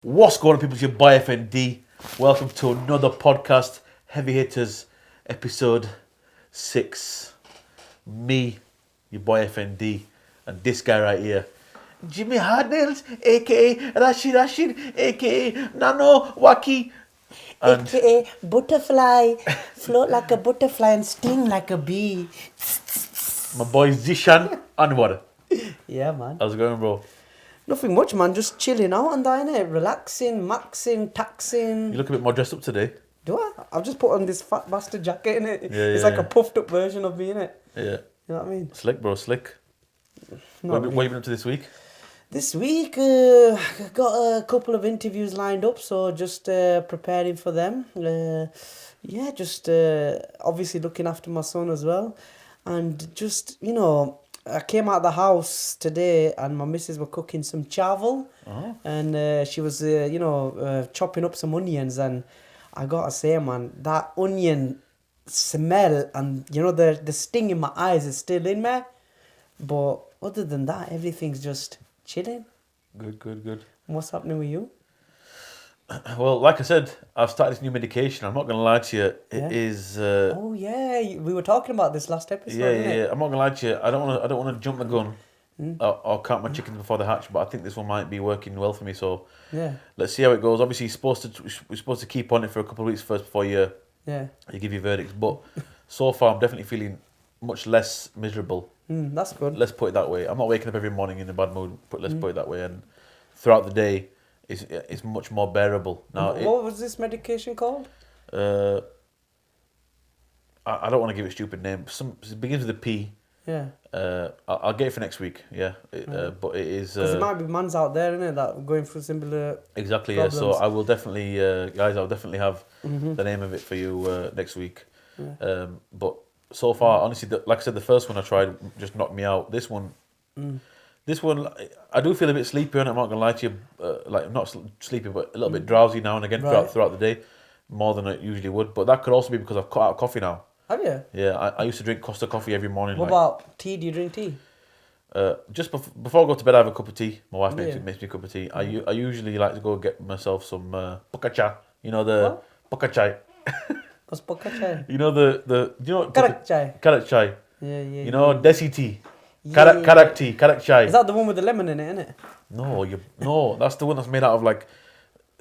What's going on, people? It's your boy FND. Welcome to another podcast, Heavy Hitters, episode 6. Me, your boy FND, and this guy right here, Jimmy Hardnails, aka Rashid, aka Nano Waki, and aka butterfly, float like a butterfly and sting like a bee. my boy Zishan Anwar. Yeah, man. How's it going, bro? Nothing much, man. Just chilling out and that, innit? Relaxing, maxing, taxing. You look a bit more dressed up today. Do I? I've just put on this fat bastard jacket, innit? It's Yeah, like a puffed up version of me, innit? Yeah. You know what I mean? Slick, bro, slick. What have you been up to this week? This week, got a couple of interviews lined up, so just preparing for them. Just obviously looking after my son as well. And just, I came out of the house today and my missus were cooking some chavel. Oh. And she was, chopping up some onions. And I gotta say, man, that onion smell and, the sting in my eyes is still in me. But other than that, everything's just chilling. Good. What's happening with you? Well, like I said, I've started this new medication. I'm not going to lie to you. It is... Oh, yeah. We were talking about this last episode, Yeah. I'm not going to lie to you. I don't want to jump the gun or count my chickens before they hatch, but I think this one might be working well for me. So Yeah. let's see how it goes. Obviously, we're supposed to keep on it for a couple of weeks first before you give your verdicts. But so far, I'm definitely feeling much less miserable. That's good. Let's put it that way. I'm not waking up every morning in a bad mood, but let's put it that way. And throughout the day, it's much more bearable. Now, What was this medication called? I don't want to give it a stupid name. It begins with a P. Yeah. I'll get it for next week. Yeah, but it is. Because there might be mans out there, innit, that are going through similar Exactly. problems. Yeah. So I will definitely, guys. I'll definitely have the name of it for you next week. Yeah. But so far, honestly, like I said, the first one I tried just knocked me out. This one. This one, I do feel a bit sleepy on it. I'm not gonna lie to you, like not sleepy, but a little bit drowsy now and again throughout the day, more than I usually would. But that could also be because I've cut out coffee now. Have you? Yeah, I used to drink Costa coffee every morning. What about tea? Do you drink tea? Just before I go to bed, I have a cup of tea. My wife makes me a cup of tea. I usually like to go get myself some bokacha. You know the bokacha. What's bokacha? You know the Karak chai. Karak chai. Yeah. You know desi tea. Yeah. Karak tea, karak chai. Is that the one with the lemon in it, innit? No, that's the one that's made out of like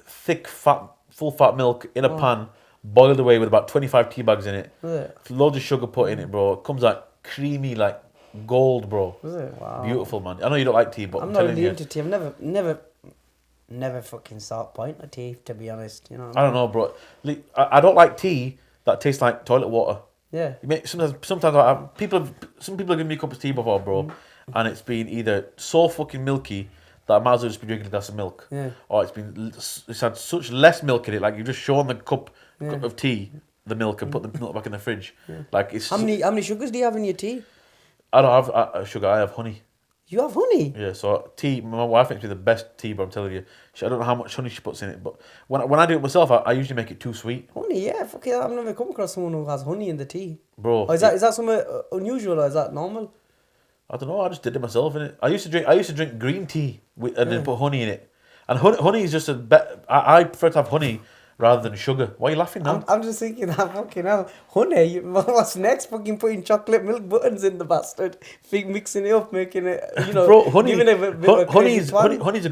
thick, full fat milk in a pan, boiled away with about 25 tea bags in it. Was it? Loads of sugar put in it, bro. It comes out creamy like gold, bro. Was it? Wow. Beautiful, man. I know you don't like tea, but I'm not telling really you. into tea. I've never fucking saw a point of tea, to be honest. You know what I don't know, bro. I don't like tea that tastes like toilet water. Yeah. Sometimes some people have given me a cup of tea before, bro, and it's been either so fucking milky that I might as well just be drinking a glass of milk, or it's had such less milk in it, like you've just shown the cup of tea, the milk, and put the milk back in the fridge. Like it's How many sugars do you have in your tea? I don't have sugar. I have honey. You have honey? Yeah, so tea. My wife makes me the best tea, but I'm telling you, I don't know how much honey she puts in it. But when I do it myself, I usually make it too sweet. Honey, yeah. Fuck it, I've never come across someone who has honey in the tea. Bro, Is that something unusual or is that normal? I don't know. I just did it myself. Innit? I used to drink green tea and then put honey in it. And honey is just I prefer to have honey rather than sugar. Why are you laughing now? I'm just thinking that fucking hell, honey. What's next? Fucking putting chocolate milk buttons in the bastard, mixing it up, making it, Bro, honey. giving it a bit of a crazy twang. Honey's a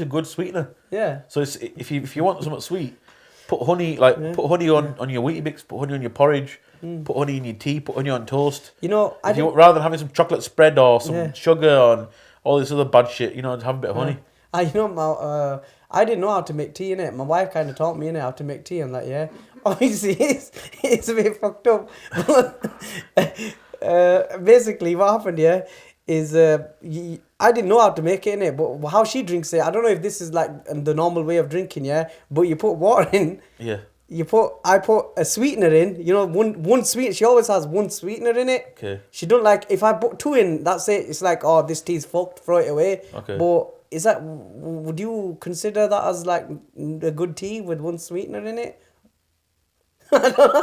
good sweetener. Yeah. So if you want something sweet, put honey put honey on your Wheatie Bix, put honey on your porridge, put honey in your tea, put honey on toast. Rather than having some chocolate spread or some sugar and all this other bad shit, have a bit of honey. I didn't know how to make tea, innit? My wife kind of taught me, innit, how to make tea. I'm like, yeah. Obviously, it's a bit fucked up. Basically, what happened, is I didn't know how to make it, innit? But how she drinks it, I don't know if this is like the normal way of drinking, but you put water in. Yeah. I put a sweetener in, one sweet. She always has one sweetener in it. Okay. She don't like, if I put 2 in, that's it. It's like, oh, this tea's fucked, throw it away. Okay. But would you consider that as like a good tea with one sweetener in it? I don't know.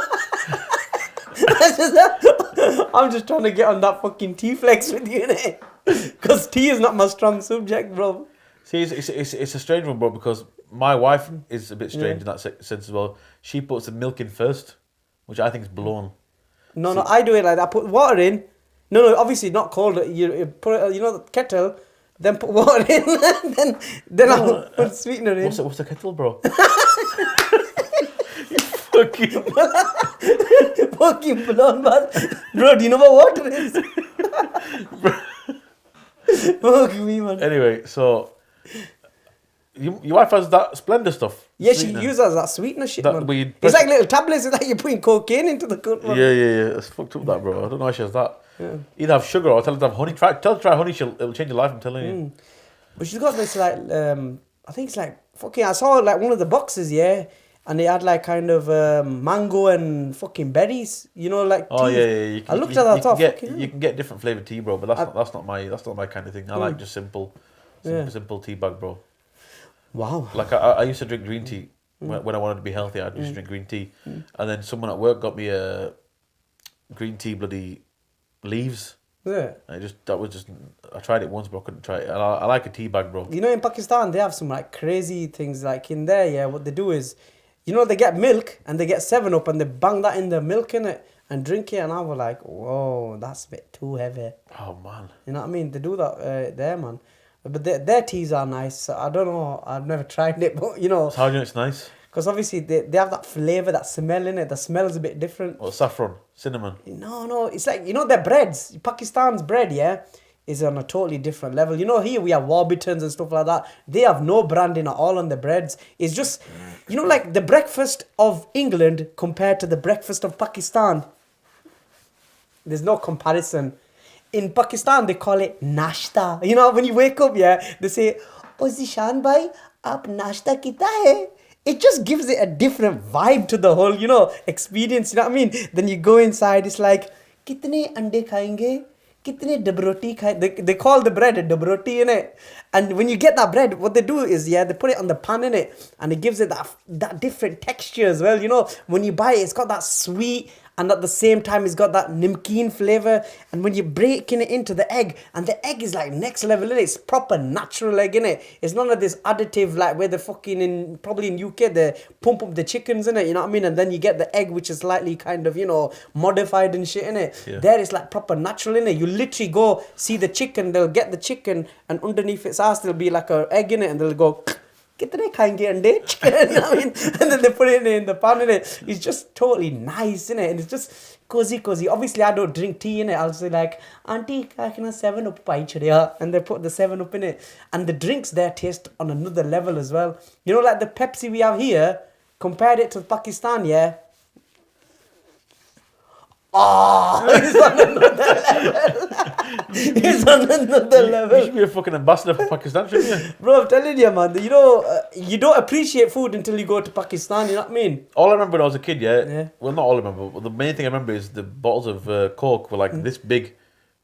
I'm just trying to get on that fucking tea flex with you, innit? Because tea is not my strong subject, bro. See, it's a strange one, bro, because my wife is a bit strange in that sense as well. She puts the milk in first, which I think is blown. No, I do it like that. I put water in. No, obviously not cold. You put it, the kettle, then put water in, then I'll put sweetener in. What's the kettle, bro? You fucking blown, man. Bro, do you know what water is? Fuck me, man. Anyway, so your wife has that Splendor stuff. Yeah, sweetener. she uses that sweetener shit, man. It's like little tablets. It's like you're putting cocaine into the cunt, man. Yeah. It's fucked up, that, bro. I don't know why she has that. Yeah. Either have sugar or tell her to have honey. Tell her to try honey. It'll change your life, I'm telling you. But she's got this, like, I think it's like, I saw, like, one of the boxes, yeah, and they had, like, kind of mango and fucking berries, like tea. Oh, yeah. I looked at that, I thought, you can get different flavoured tea, bro, but that's not my kind of thing. I like just simple tea bag, bro. Wow. Like, I used to drink green tea when I wanted to be healthy. I used to drink green tea. And then someone at work got me a green tea bloody leaves. Yeah. I tried it once, but I couldn't try it. And I like a tea bag, bro. In Pakistan, they have some, like, crazy things, like, in there, yeah, what they do is, they get milk and they get 7-Up and they bang that in the milk in it and drink it, and I was like, whoa, that's a bit too heavy. Oh, man. You know what I mean? They do that there, man. But their teas are nice. I don't know. I've never tried it, but, So how do you know it's nice? Because obviously they have that flavour, that smell in it. The smell is a bit different. Or saffron, cinnamon. No. It's like, their breads. Pakistan's bread, yeah, is on a totally different level. Here we have Warburtons and stuff like that. They have no branding at all on the breads. It's just, like the breakfast of England compared to the breakfast of Pakistan. There's no comparison. In Pakistan, they call it nashta. When you wake up, yeah, they say, "Oh, Zishan bhai, aap nashta kita hai?" It just gives it a different vibe to the whole, experience. You know what I mean? Then you go inside, it's like, "Kitne ande khayenge? Kitne dabroti khayenge?" They call the bread a dabroti, innit? And when you get that bread, what they do is, yeah, they put it on the pan, innit? And it gives it that different texture as well. When you buy it, it's got that sweet, and at the same time, it's got that nimkeen flavour. And when you're breaking it into the egg, and the egg is like next level, innit? It's proper natural egg, innit? It's none of this additive, like where they're fucking probably in UK, they pump up the chickens, innit? You know what I mean? And then you get the egg, which is slightly kind of, modified and shit, innit? Yeah. There it's like proper natural, innit? You literally go see the chicken, they'll get the chicken, and underneath its ass, there'll be like an egg in it, and they'll go, "Kitne khayenge ande?" You know what I mean? And then they put it in the pan, innit? It's just totally nice, innit? And it's just cozy. Obviously, I don't drink tea, innit? I'll say like, "Auntie, can I 7-Up pai chadiya?" And they put the 7-Up in it. And the drinks there taste on another level as well. Like the Pepsi we have here, compared it to Pakistan, yeah? Oh, it's on another level. It's on another level. You should be a fucking ambassador for Pakistan, shouldn't you? Bro, I'm telling you, man. You don't appreciate food until you go to Pakistan. You know what I mean? All I remember when I was a kid, yeah. Well, not all I remember, but the main thing I remember is the bottles of Coke were like this big.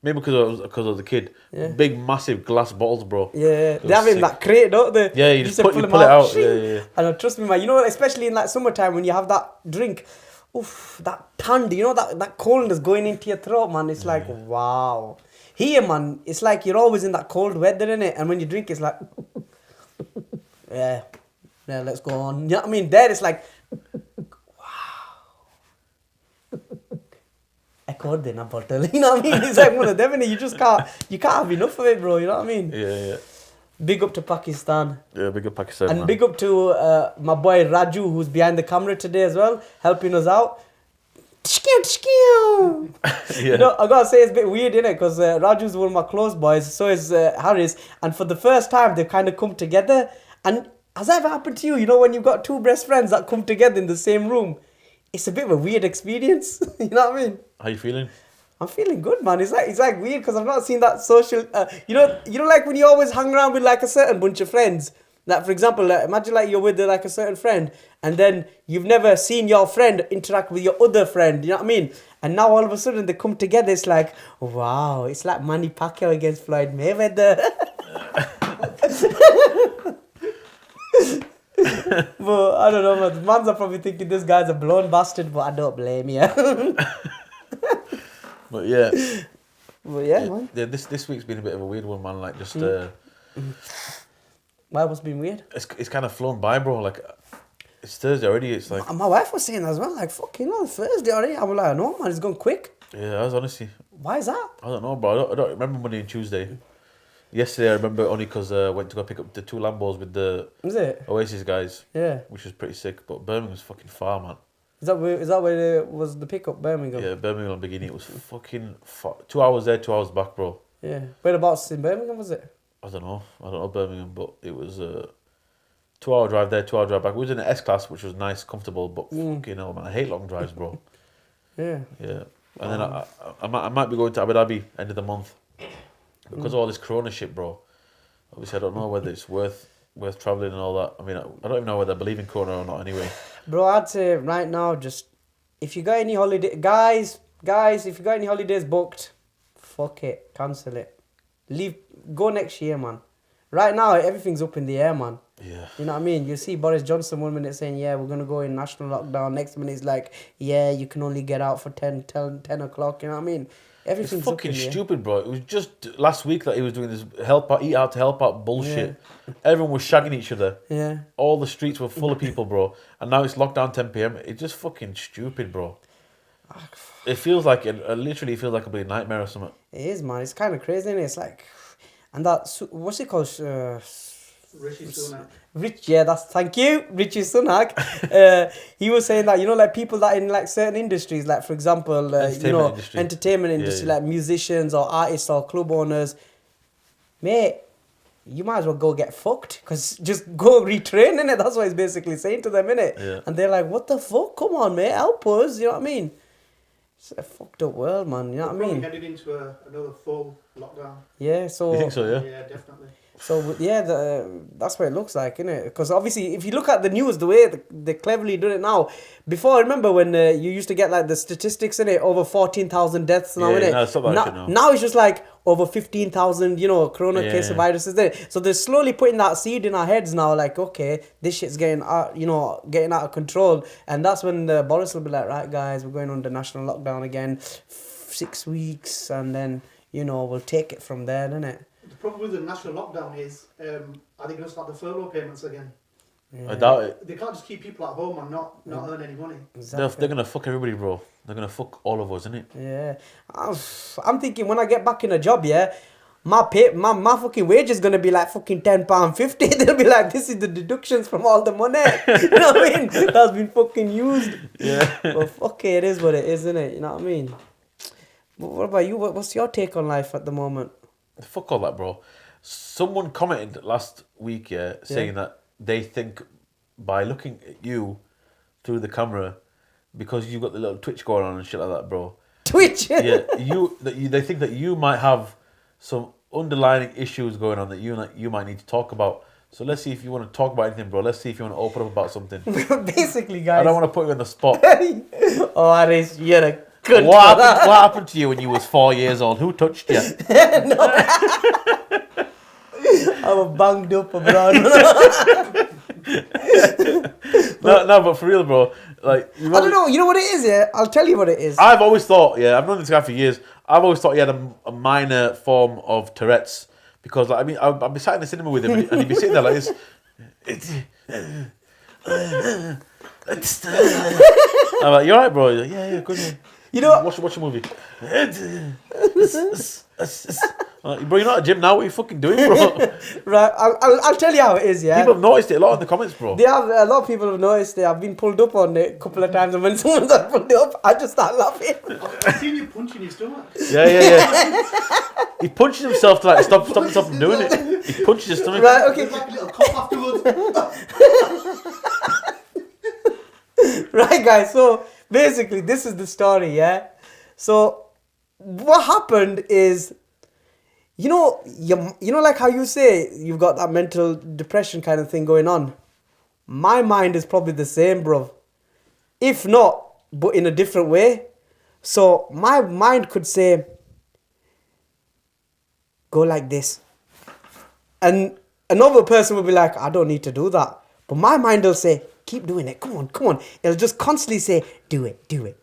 Maybe because I was a kid. Yeah. Big, massive glass bottles, bro. Yeah, they have it in that crate, don't they? Yeah, you just pull it out. Yeah. And trust me, man. Especially in like summertime when you have that drink. Oof, that thand, that coldness going into your throat, man. It's like, wow. Here, man, it's like you're always in that cold weather, innit? And when you drink, it's like, yeah, let's go on. You know what I mean? There, it's like, wow. According a bottle, you know what I mean? It's like one of them, innit? You can't have enough of it, bro. You know what I mean? Yeah. Big up to Pakistan. Yeah, big up Pakistan. And man. big up to my boy Raju, who's behind the camera today as well, helping us out. Yeah. I gotta say it's a bit weird, innit? Because Raju's one of my close boys, so is Harris. And for the first time, they've kind of come together. And has that ever happened to you? When you've got two best friends that come together in the same room, it's a bit of a weird experience. You know what I mean? How you feeling? I'm feeling good, man. It's like weird because I've not seen that social. Like when you always hang around with like a certain bunch of friends. Like for example, imagine like you're with like a certain friend, and then you've never seen your friend interact with your other friend. You know what I mean? And now all of a sudden they come together. It's like, wow! It's like Manny Pacquiao against Floyd Mayweather. But I don't know, man. The mans are probably thinking this guy's a blown bastard, but I don't blame you. But yeah, man. Yeah, this week's been a bit of a weird one, man. Like just Why was it being weird? It's kind of flown by, bro. Like, it's Thursday already. It's like... My wife was saying as well, like, fucking hell, Thursday already. I'm like, no, man, it's gone quick. Yeah, I was honestly... Why is that? I don't know, bro. I don't remember Monday and Tuesday. Yesterday, I remember only because I went to go pick up the 2 Lambos with the Is it? Oasis guys. Yeah. Which was pretty sick. But Birmingham's fucking far, man. Is that where it was the pickup, Birmingham? Yeah, Birmingham beginning. It was fucking far. 2 hours there, 2 hours back, bro. Yeah. Whereabouts in Birmingham was it? I don't know Birmingham, but it was a 2 hour drive there, 2 hour drive back. We was in an S-Class, which was nice, comfortable, but fucking hell, man. I hate long drives, bro. Yeah. Yeah. And then I might be going to Abu Dhabi end of the month. Because of all this corona shit, bro. Obviously, I don't know whether it's worth travelling and all that. I mean, I don't even know whether I believe in corona or not anyway. Bro, I'd say right now, just, if you got any holiday... Guys, if you got any holidays booked, fuck it. Cancel it. Go next year, man. Right now, everything's up in the air, man. Yeah. You know what I mean? You see Boris Johnson 1 minute saying, yeah, we're going to go in national lockdown. Next minute, he's like, yeah, you can only get out for 10 o'clock. You know what I mean? Everything's It's fucking up in the air. stupid, bro. It was just last week that he was doing this eat out to help out bullshit. Yeah. Everyone was shagging each other. Yeah. All the streets were full of people, bro. And now it's lockdown 10 p.m. It's just fucking stupid, bro. It feels like it literally feels like a bloody nightmare or something. It is, man. It's kind of crazy, isn't it? It's like, and that, what's it called? Rishi Sunak. Thank you, Richie Sunak. He was saying that, you know, like people that in like certain industries, like for example, entertainment industry, like musicians or artists or club owners, mate, you might as well go get fucked, because just go retrain, innit? That's what he's basically saying to them, innit? Yeah. And they're like, what the fuck? Come on, mate, help us, you know what I mean? It's a fucked up world, man, you know what I mean? Headed into another full lockdown. Yeah, so... You think so, yeah? Yeah, definitely. So, yeah, that's what it looks like, innit? Because obviously, if you look at the news, the way they cleverly do it now, before, I remember when you used to get like the statistics, innit? Over 14,000 deaths now, innit? No, it's not like now. Now it's just like over 15,000, you know, corona case of viruses there. So they're slowly putting that seed in our heads now, like, okay, this shit's getting out, getting out of control. And that's when Boris will be like, right, guys, we're going under national lockdown again, 6 weeks, and then, we'll take it from there, innit? The problem with the national lockdown is, are they going to start the furlough payments again? Yeah. I doubt it. They can't just keep people at home and not earn any money. Exactly. They're going to fuck everybody, bro. They're going to fuck all of us, innit? Yeah. I'm thinking when I get back in a job, yeah, my fucking wage is going to be like fucking £10.50. They'll be like, this is the deductions from all the money. You know what I mean? That's been fucking used. Yeah. But fuck it is what it is, isn't it? You know what I mean? But what about you? What's your take on life at the moment? Fuck all that, bro. Someone commented last week, saying that they think by looking at you through the camera, because you've got the little Twitch going on and shit like that, bro. Twitch? Yeah, they think that you might have some underlying issues going on that you might need to talk about. So let's see if you want to talk about anything, bro. Let's see if you want to open up about something. Basically, guys. I don't want to put you on the spot. Oh, Aris, you're a good What happened to you when you was 4 years old? Who touched you? I was banged up, bro. No, but for real, bro. Like, I don't know. You know what it is, yeah? I'll tell you what it is. I've always thought, I've known this guy for years. I've always thought he had a minor form of Tourette's, because, like, I mean, I'd be sat in the cinema with him and he'd be sitting there like this. I'm like, you alright, bro? He's like, yeah, good. Man. You know, watch a movie. Bro, you're not at a gym now. What are you fucking doing, bro? Right, I'll tell you how it is, yeah? People have noticed it a lot in the comments, bro. A lot of people have noticed it. I've been pulled up on it a couple of times, and when someone's pulled it up, I just start laughing. I've seen you punching your stomach. Yeah. He punches himself to like stop himself from doing it. He punches his stomach. Right, okay. There's like a little cough afterwards. Right, guys, so basically this is the story, yeah? So what happened is, you know like how you say you've got that mental depression kind of thing going on? My mind is probably the same, bro. If not, but in a different way. So my mind could say, go like this. And another person would be like, I don't need to do that. But my mind will say, keep doing it. Come on. It'll just constantly say, do it. Then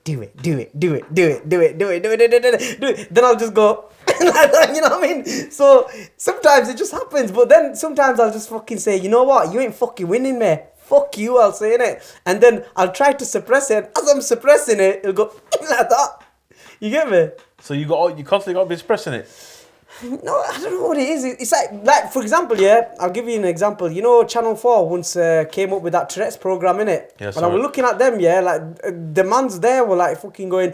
I'll just go, Like that, you know what I mean? So sometimes it just happens, but then sometimes I'll just fucking say, you know what? You ain't fucking winning me. Fuck you, I'll say it. And then I'll try to suppress it. As I'm suppressing it, it'll go like that. You get me? So you constantly got to be expressing it. No, I don't know what it is. It's like for example, yeah, I'll give you an example. You know, Channel 4 once came up with that Tourette's program, innit? Yes, and I was looking at them, yeah, like the mans there were like fucking going,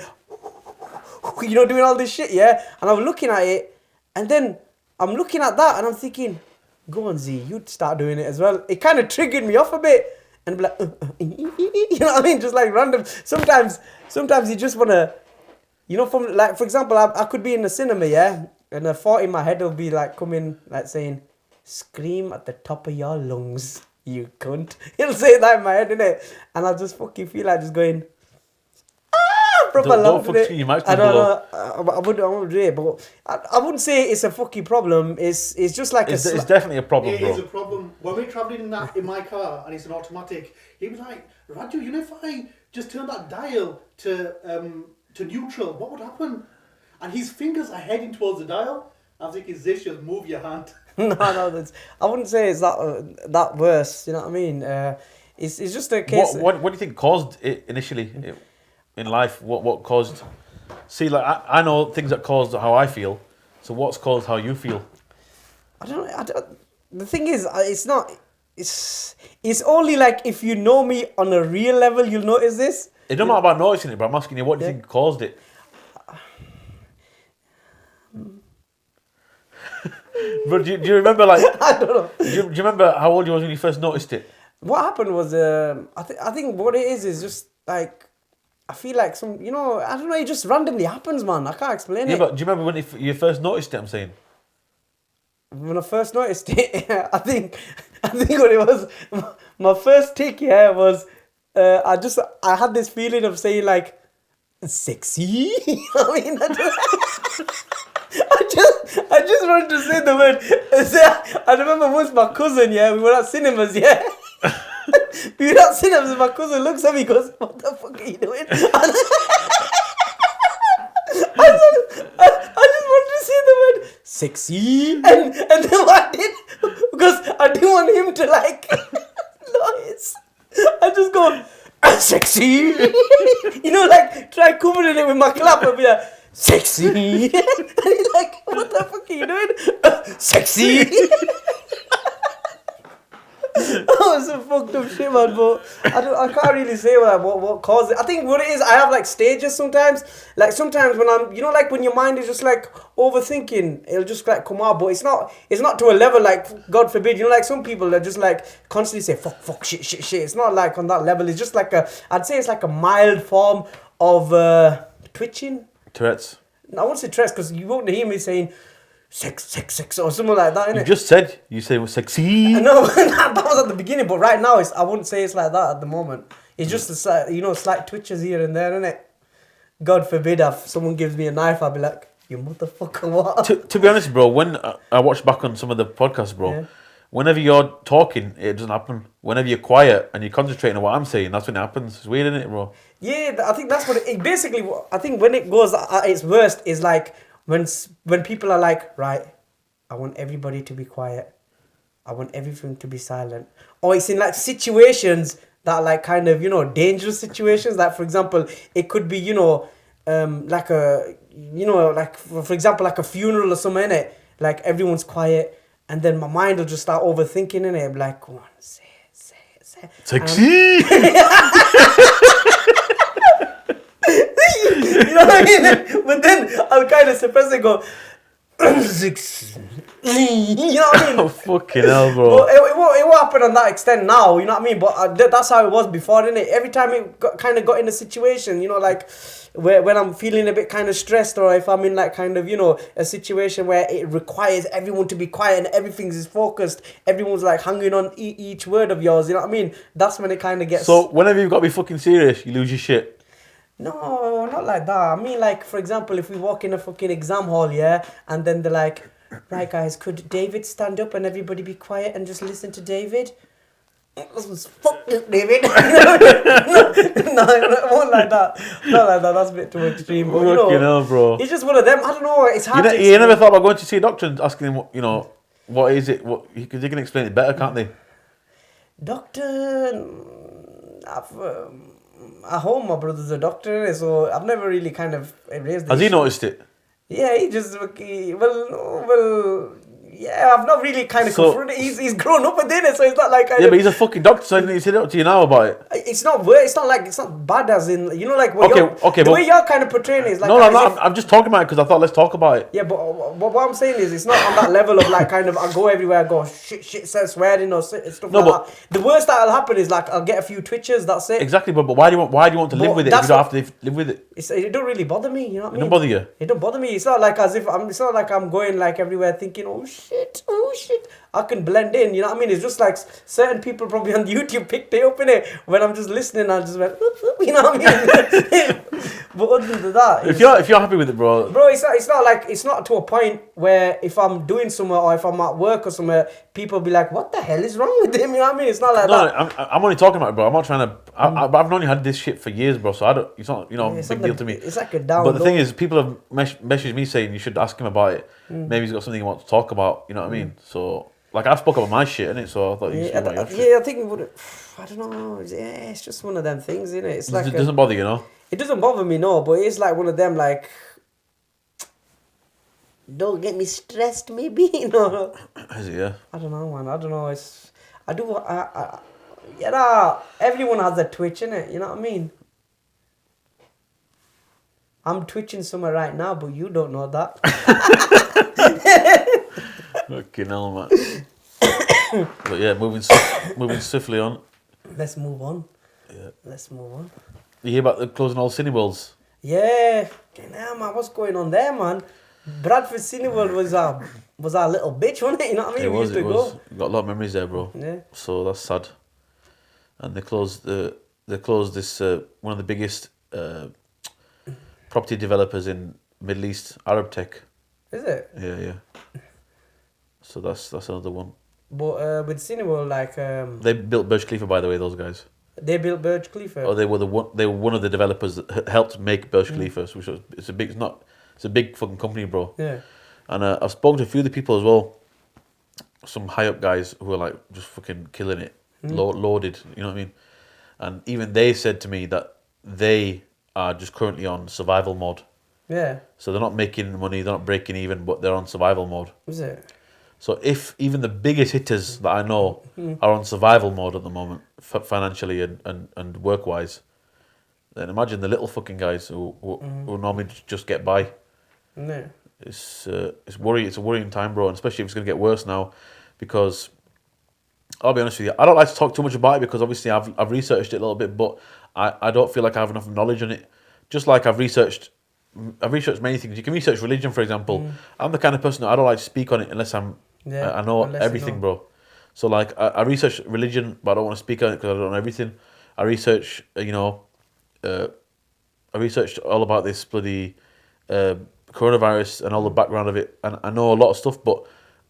you know, doing all this shit, yeah? And I was looking at it, and then I'm looking at that, and I'm thinking, go on, Z, you'd start doing it as well. It kind of triggered me off a bit, and be like, you know what I mean? Just like random. Sometimes you just want to, you know, from like, for example, I could be in the cinema, yeah? And a thought in my head will be like coming, like saying, scream at the top of your lungs, you cunt. He'll say that in my head, innit? And I'll just fucking feel like just going, proper Don't love it. fuck you might I don't know. I wouldn't do it, but I wouldn't say it's a fucking problem. It's just like It's definitely a problem, It bro. is a problem. When we're travelling in my car and it's an automatic, he'd be like, Raju, you know, if I just turn that dial to neutral, what would happen? And his fingers are heading towards the dial. I'm thinking, Zish, just move your hand. no, I wouldn't say it's that worse. You know what I mean? It's just a case. What do you think caused it initially in life? What caused? See, like I know things that caused how I feel. So what's caused how you feel? I don't. The thing is, it's not. It's only like if you know me on a real level, you'll notice this. It don't matter about noticing it, but I'm asking you, what do you think caused it? But do you remember, like, I don't know. do you remember how old you was when you first noticed it? What happened was, I think what it is just like, I feel like some, you know, I don't know, it just randomly happens, man. I can't explain Yeah, it. but do you remember when you first noticed it? I'm saying. When I first noticed it, I think what it was, my first tick, yeah, was, I had this feeling of saying like, sexy. I mean, I just wanted to say the word. I remember once my cousin, yeah, we were at cinemas, yeah. We were at cinemas and my cousin looks at me and goes, what the fuck are you doing? I just wanted to say the word sexy. And then what I did, because I didn't want him to like notice, I just go, sexy. You know, like try covering it with my clap and be like, sexy. And he's like, what the fuck are you doing? Sexy. Oh, it's some fucked up shit, man. But I can't really say what caused it. I think what it is, I have like stages sometimes. Like sometimes when I'm, you know, like when your mind is just like overthinking, it'll just like come out. But it's not to a level like, God forbid, you know, like some people that just like constantly say fuck, shit. It's not like on that level. It's just like I'd say it's like a mild form of twitching. Tourette's. I won't say Tourette's because you won't hear me saying sex or something like that, innit? You just said it was sexy. No, that was at the beginning, but right now I wouldn't say it's like that at the moment. It's just slight twitches here and there, innit? God forbid if someone gives me a knife, I'll be like, you motherfucker, what? To be honest, bro, when I watch back on some of the podcasts, bro, Yeah. whenever you're talking, it doesn't happen. Whenever you're quiet and you're concentrating on what I'm saying, that's when it happens. It's weird, isn't it, bro? Yeah, I think that's what it basically. I think when it goes at its worst is like when people are like, right, I want everybody to be quiet. I want everything to be silent. Or it's in like situations that are like kind of, you know, dangerous situations. Like for example, it could be, you know, like a, you know, like for example, like a funeral or something, innit? Like everyone's quiet and then my mind will just start overthinking, innit? Be like, come on, say it. Sexy! You know what I mean? But then I'll kind of suppress it and go, six. You know what I mean? Oh, fucking hell, bro. But it won't happen on that extent now, you know what I mean? But that's how it was before, innit? Every time it got in a situation, you know, like when I'm feeling a bit kind of stressed, or if I'm in like kind of, you know, a situation where it requires everyone to be quiet and everything is focused, everyone's like hanging on each word of yours, you know what I mean? That's when it kind of gets... So whenever you've got to be fucking serious, you lose your shit. No, not like that. I mean, like, for example, if we walk in a fucking exam hall, yeah, and then they're like, right, guys, could David stand up and everybody be quiet and just listen to David? Fuck you, David. no, it won't like that. Not like that. That's a bit too extreme. But Fucking hell, bro. He's just one of them. I don't know. It's hard to You never thought about going to see a doctor and asking him, what is it? Because they can explain it better, can't they? Doctor, at home, my brother's a doctor, so I've never really kind of raised. Has he noticed it? Yeah, he just yeah, I've not really kind of confronted. He's grown up within it, so it's not like but he's a fucking doctor, so he's said it to you now about it. It's not weird. It's not bad as in like what the way you're kind of portraying it is like. No, I'm just talking about it because I thought let's talk about it. Yeah, but what I'm saying is it's not on that level of like kind of I go everywhere, I go shit, says swearing or stuff that. The worst that'll happen is like I'll get a few twitches. That's it. Exactly, but why do you want to live with it if you don't have to live with it? It don't really bother me. You know what I mean? It don't bother you. It don't bother me. It's not like it's not like I'm going like everywhere thinking oh shit. I can blend in, you know what I mean? It's just like certain people probably on YouTube picked it up in it when I'm just listening. I just went, you know what I mean? But other than that, if you're happy with it, bro, it's not to a point where if I'm doing somewhere or if I'm at work or somewhere, people be like, what the hell is wrong with him? You know what I mean? It's not like that. I'm only talking about it, bro. I'm not trying to. I've only had this shit for years, bro. So I don't. It's not big deal to me. It's like a down. But the thing is, people have messaged me saying you should ask him about it. Maybe he's got something he wants to talk about. You know what I mean? So. Like I spoke about my shit, innit? So I thought you spoke about your shit. Yeah, I think I don't know. Yeah, it's just one of them things, innit? It's like it doesn't bother you, no? It doesn't bother me, no. But it's like one of them, like, don't get me stressed, maybe. Is it? Yeah. I don't know, man. I don't know. Everyone has a twitch, innit? You know what I mean? I'm twitching somewhere right now, but you don't know that. Fucking hell, man. But yeah, moving swiftly on. Let's move on. Yeah. Let's move on. You hear about the closing all Cineworlds? Yeah. Damn, man, what's going on there, man? Bradford Cineworld was our little bitch, wasn't it? You know what I mean? It was. Got a lot of memories there, bro. Yeah. So that's sad. And they closed this one of the biggest property developers in Middle East, Arab Tech. Is it? Yeah. So that's another one. But with Cineworld, like they built Burj Khalifa, by the way. Those guys. They built Burj Khalifa. Oh, they were one of the developers that helped make Burj Khalifa. So it's a big fucking company, bro. Yeah. And I've spoken to a few of the people as well. Some high up guys who are like just fucking killing it, loaded. You know what I mean? And even they said to me that they are just currently on survival mode. Yeah. So they're not making money, they're not breaking even, but they're on survival mode. Is it? So if even the biggest hitters that I know are on survival mode at the moment, financially and work-wise, then imagine the little fucking guys who normally just get by. No. It's worrying. It's a worrying time, bro, and especially if it's going to get worse now, because I'll be honest with you, I don't like to talk too much about it because obviously I've researched it a little bit, but I don't feel like I have enough knowledge on it. Just like I've researched many things. You can research religion, for example. I'm the kind of person that I don't like to speak on it unless I know everything, bro. So like I research religion, but I don't want to speak on it because I don't know everything. I research, I researched all about this bloody coronavirus and all the background of it, and I know a lot of stuff, but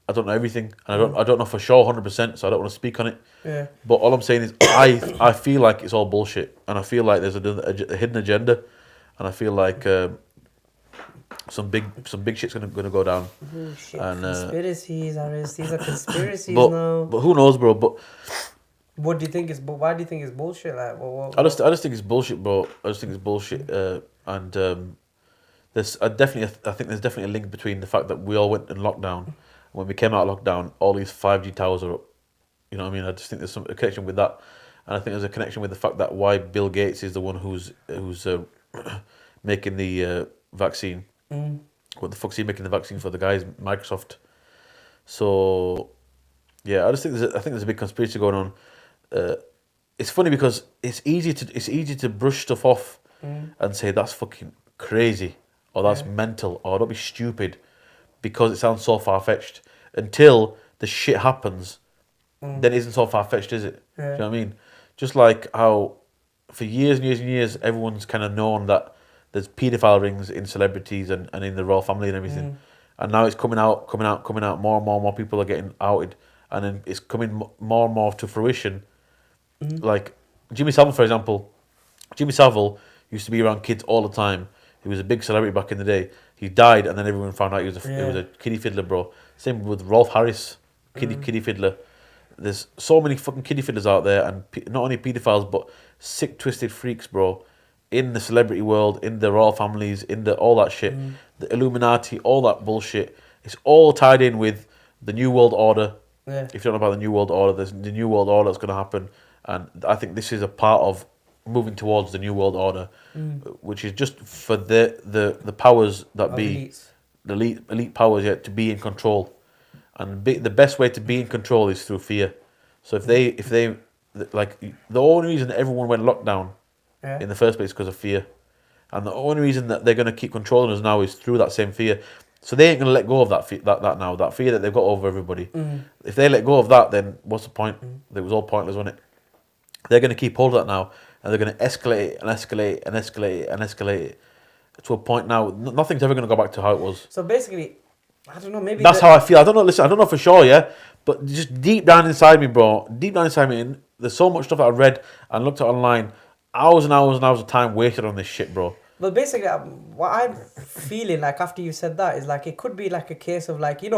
I don't know everything, and I don't know for sure 100%, so I don't want to speak on it. Yeah. But all I'm saying is I feel like it's all bullshit, and I feel like there's a hidden agenda, and I feel like some big shit's gonna go down. Oh, shit. And conspiracies, these are conspiracies now. But who knows, bro? But what do you think is? Why do you think it's bullshit? Like, I just think it's bullshit, bro. I just think it's bullshit, and there's I think there's definitely a link between the fact that we all went in lockdown. When we came out of lockdown, all these 5G towers are up. You know what I mean? I just think there's a connection with that, and I think there's a connection with the fact that why Bill Gates is the one who's making the vaccine. What the fuck's he making the vaccine for? The guys, Microsoft. So, yeah, I think there's a big conspiracy going on. It's funny because it's easy to brush stuff off and say that's fucking crazy or that's mental or don't be stupid because it sounds so far fetched until the shit happens. Then it isn't so far fetched, is it? Do you know what I mean? Just like how for years and years and years everyone's kind of known that there's paedophile rings in celebrities and in the royal family and everything. And now it's coming out. More and more people are getting outed. And then it's coming more and more to fruition Like Jimmy Savile, for example. Jimmy Savile used to be around kids all the time. He was a big celebrity back in the day. He died, and then everyone found out he was a kiddie fiddler, bro. Same with Rolf Harris, kiddie fiddler. There's so many fucking kiddie fiddlers out there, and not only paedophiles, but sick, twisted freaks, bro. In the celebrity world, in the royal families, in the all that shit, the Illuminati, all that bullshit. It's all tied in with the New World Order. Yeah. If you don't know about the New World Order, there's the New World Order that's going to happen, and I think this is a part of moving towards the New World Order, which is just for the powers that be, Elites. the elite powers, to be in control, and the best way to be in control is through fear. So if they like, the only reason everyone went lockdown in the first place is because of fear, and the only reason that they're going to keep controlling us now is through that same fear. So they ain't going to let go of that fear that they've got over everybody. If they let go of that, then what's the point? It was all pointless, wasn't it? They're going to keep hold of that now, and they're going to escalate it and escalate and escalate and escalate it to a point now. Nothing's ever going to go back to how it was. So basically, I don't know, maybe... That's how I feel. I don't know, listen, I don't know for sure, yeah? But just deep down inside me, bro, there's so much stuff that I've read and looked at online, hours and hours and hours of time wasted on this shit, bro. Well, basically, what I'm feeling like after you said that is like, it could be like a case of like, you've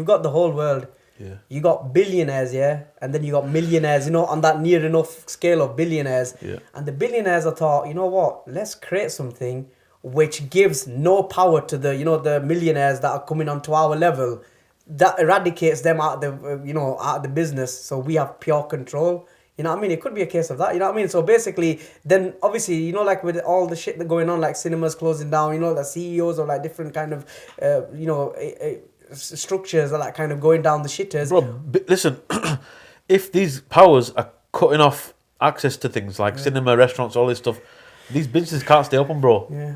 got the whole world. Yeah. You got billionaires, and then you got millionaires, on that near enough scale of billionaires. Yeah. And the billionaires are thought, you know what, let's create something which gives no power to the, the millionaires that are coming onto our level. That eradicates them out of the, out of the business, so we have pure control. You know what I mean? It could be a case of that. You know what I mean? So basically, then obviously, like with all the shit that going on, like cinemas closing down, the CEOs of like different kind of, structures are like kind of going down the shitters. Bro, listen, if these powers are cutting off access to things like cinema, restaurants, all this stuff, these businesses can't stay open, bro. Yeah.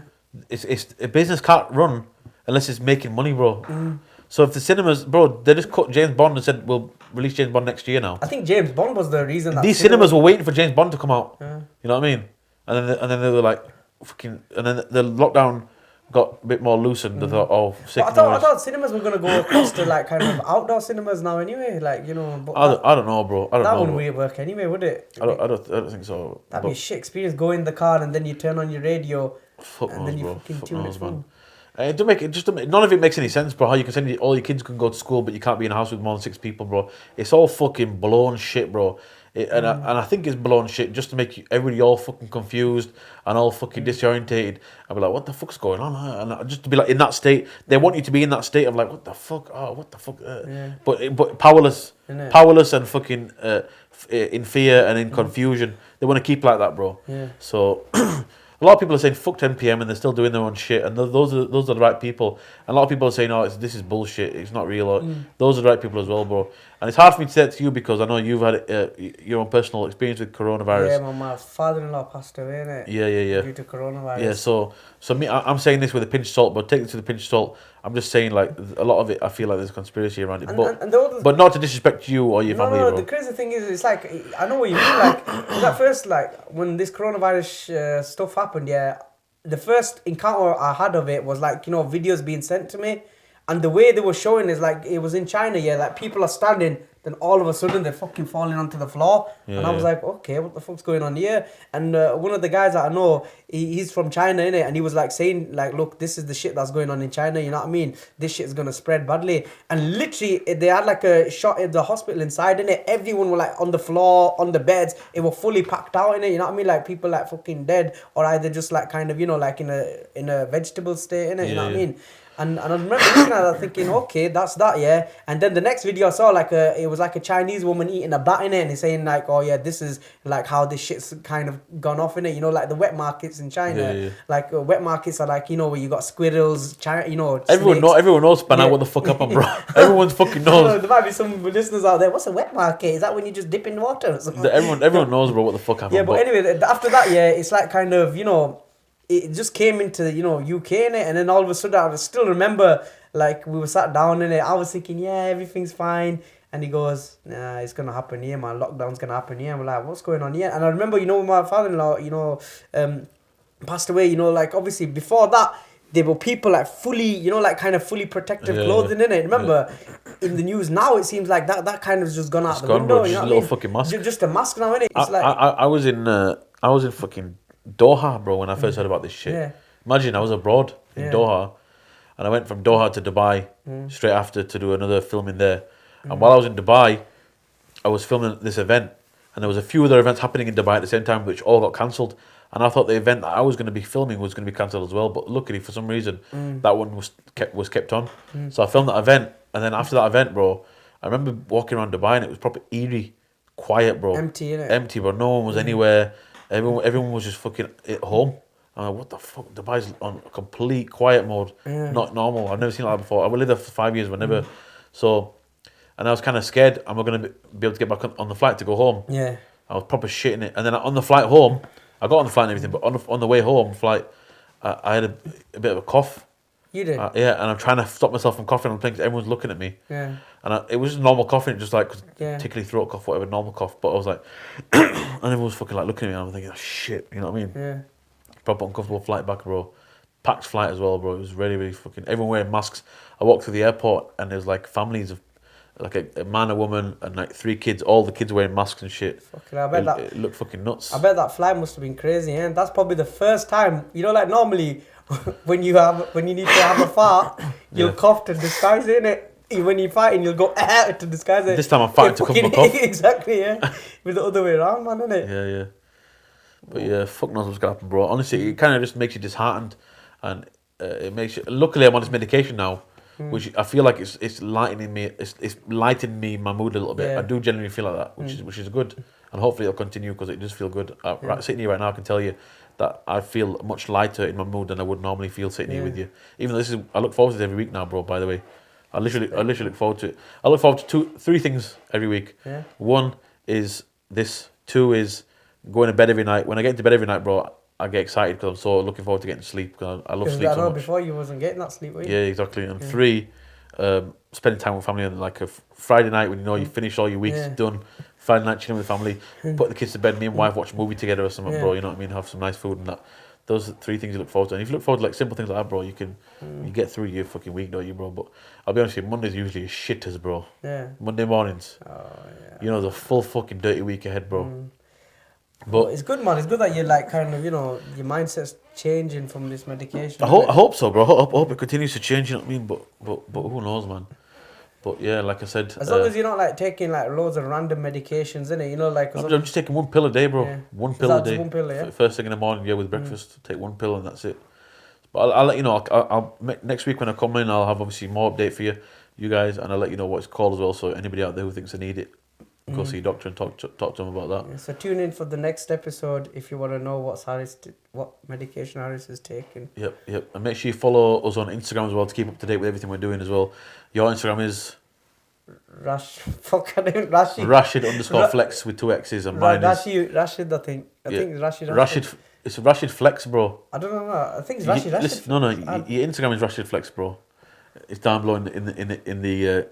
It's a business can't run unless it's making money, bro. So if the cinemas, bro, they just cut James Bond and said we'll release James Bond next year now. I think James Bond was the reason that These cinemas were waiting for James Bond to come out. Yeah. You know what I mean? And then they were like, fucking, and then the lockdown got a bit more loosened. They thought, oh, sick. I thought cinemas were gonna go across to like kind of outdoor cinemas now anyway. Like but I don't know, bro. That wouldn't work anyway, would it? I don't think so. That'd be a shit experience. Go in the car and then you turn on your radio Fuck and knows, then you bro. fucking Fuck tune knows, it man. through. None of it makes any sense, bro. How you can send all your kids can go to school, but you can't be in a house with more than 6 people, bro. It's all fucking blown shit, bro. I think it's blown shit just to make everybody all fucking confused and all fucking disorientated. I'll be like, what the fuck's going on? And just to be like in that state, they want you to be in that state of like, what the fuck? Oh, what the fuck? But powerless and fucking in fear and in confusion. They want to keep like that, bro. Yeah. So a lot of people are saying fuck 10 p.m. and they're still doing their own shit, and those are the right people. And a lot of people are saying, oh, this is bullshit, it's not real. Or, those are the right people as well, bro. And it's hard for me to say it to you because I know you've had your own personal experience with coronavirus. Yeah, my father-in-law passed away, innit? Yeah. Due to coronavirus. Yeah, so me, I'm saying this with a pinch of salt, but take it to the pinch of salt. I'm just saying, like, a lot of it, I feel like there's a conspiracy around it. But not to disrespect you or your family, No, bro. the crazy thing is, it's like, I know what you mean, like, at first, like, when this coronavirus stuff happened, the first encounter I had of it was, like, videos being sent to me, and the way they were showing is, like, it was in China, like, people are standing, then all of a sudden they're fucking falling onto the floor. And I was like, okay, what the fuck's going on here? And one of the guys that I know, he's from China, innit? And he was like saying, like, look, this is the shit that's going on in China, you know what I mean? This shit is going to spread badly. And literally, they had like a shot at the hospital inside, innit? Everyone were like on the floor, on the beds. It were fully packed out, innit? You know what I mean? Like people like fucking dead, or either just like kind of, like in a vegetable state, innit? You know what I mean? And I remember looking at that thinking, okay, that's that, yeah. And then the next video I saw, like, it was like a Chinese woman eating a bat in it, and he's saying, like, oh, yeah, this is, like, how this shit's kind of gone off in it. Like the wet markets in China. Like, wet markets are like, where you got squirrels, Everyone knows by now what the fuck happened, bro. Everyone fucking knows. There might be some listeners out there, what's a wet market? Is that when you just dip in water or something? Everyone knows, bro, what the fuck happened. Yeah, but anyway, after that, it's like kind of, it just came into, UK in it, and then all of a sudden, I still remember, like, we were sat down in it, I was thinking, yeah, everything's fine, and he goes, nah, it's gonna happen here, man, lockdown's gonna happen here, and we're like, what's going on here? And I remember, my father-in-law, passed away, like, obviously, before that, there were people like fully, you know, like kind of fully protective Yeah, clothing yeah. in it. Remember, in the news now, it seems like that kind of just gone out It's the gone, window. bro. You Just know a what I little mean? fucking mask. Just a mask now, innit? It's like I was in fucking Doha, bro, when I first heard about this shit. Yeah. Imagine I was abroad in Yeah. Doha, and I went from Doha to Dubai straight after to do another filming there. And while I was in Dubai, I was filming this event, and there was a few other events happening in Dubai at the same time, which all got cancelled. And I thought the event that I was going to be filming was going to be cancelled as well, but luckily for some reason that one was kept on. So I filmed that event, and then after that event, bro, I remember walking around Dubai and it was proper eerie, quiet, bro, empty, innit? empty, bro. No one was anywhere. Everyone was just fucking at home. I'm like, what the fuck? Dubai's on complete quiet mode, not normal. I've never seen that before. I lived there for 5 years, but never. So, and I was kind of scared. Am I going to be able to get back on the flight to go home? Yeah. I was proper shitting it. And then on the flight home, I got on the flight and everything, but on the way home, I had a bit of a cough. You did? Yeah, and I'm trying to stop myself from coughing on the plane because everyone's looking at me. Yeah. And it was just normal coughing, just like tickly throat cough, whatever, normal cough. But I was like, and everyone was fucking like looking at me, and I'm thinking, oh, shit, you know what I mean? Yeah. Proper uncomfortable flight back, bro. Packed flight as well, bro. It was really, really fucking, everyone wearing masks. I walked through the airport and there was like families of, like a man, a woman, and like 3 kids, all the kids wearing masks and shit. Fucking, I bet it looked fucking nuts. I bet that flight must have been crazy, and that's probably the first time, you know, like normally when you need to have a fart, you'll cough to disguise it, innit? When you're fighting, you'll go to disguise it. This time I'm fighting to cover my cough. Exactly, yeah. With the other way around, man, innit? Yeah. But yeah, fuck knows what's gonna happen, bro. Honestly, it kind of just makes you disheartened, and it makes you. Luckily, I'm on this medication now, which I feel like it's lightening me. It's lightening me my mood a little bit. Yeah. I do genuinely feel like that, which is good, and hopefully it'll continue because it does feel good. Sitting here right now, I can tell you that I feel much lighter in my mood than I would normally feel sitting here with you. Even though I look forward to this every week now, bro. By the way, I literally look forward to it. I look forward to 3 things every week. Yeah. 1 is this. 2 is going to bed every night. When I get into bed every night, bro, I get excited because I'm so looking forward to getting sleep because I love sleep I so know much. before you wasn't getting that sleep, were you? Yeah, exactly. And 3, spending time with family on like a Friday night when you know you finish all your weeks done. Friday night chilling with family, put the kids to bed, me and wife watch a movie together or something, bro. You know what I mean? Have some nice food and that. Those are 3 things you look forward to. And if you look forward to like simple things like that, bro, you get through your fucking week, don't you, bro? But I'll be honest with you, Monday's usually a shitters, bro. Yeah. Monday mornings. Oh, yeah. You know, the full fucking dirty week ahead, bro. But it's good, man. It's good that you're like kind of, you know, your mindset's changing from this medication. I hope so, bro. I hope it continues to change. You know what I mean? But who knows, man? But yeah, like I said, as long as you're not like taking like loads of random medications, innit? You know, like I'm just taking 1 pill a day, bro. Yeah. One Is pill that a day. just 1 pill, yeah? First thing in the morning, with breakfast, take 1 pill and that's it. But I'll let you know. I'll next week when I come in, I'll have obviously more update for you guys, and I'll let you know what it's called as well. So anybody out there who thinks they need it, go see a doctor and talk to them about that. Yeah, so tune in for the next episode if you want to know what medication Harris is taking. Yep. And make sure you follow us on Instagram as well to keep up to date with everything we're doing as well. Your Instagram is Rashid _flex with 2 X's and mine is Rashid, I think it's Rashid. Rashid. It's Rashid Flex, bro. I don't know. I think it's Rashid. Listen, no. Your Instagram is Rashid Flex, bro. It's down below in the.